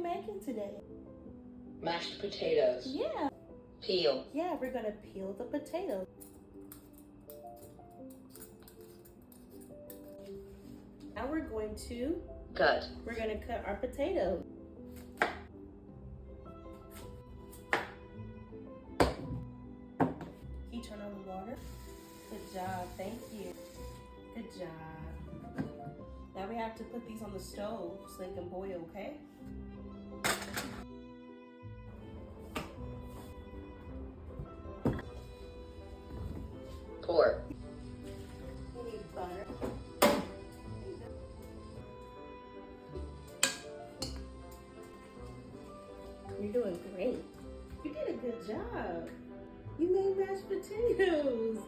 making today? Mashed potatoes. Yeah. Peel. Yeah, we're gonna peel the potatoes. Now we're going to Cut. We're gonna cut our potatoes. Can you turn on the water? Good job, thank you. Good job. Now we have to put these on the stove so they can boil, okay? Pour. You need butter. You're doing great. You did a good job. You made mashed potatoes.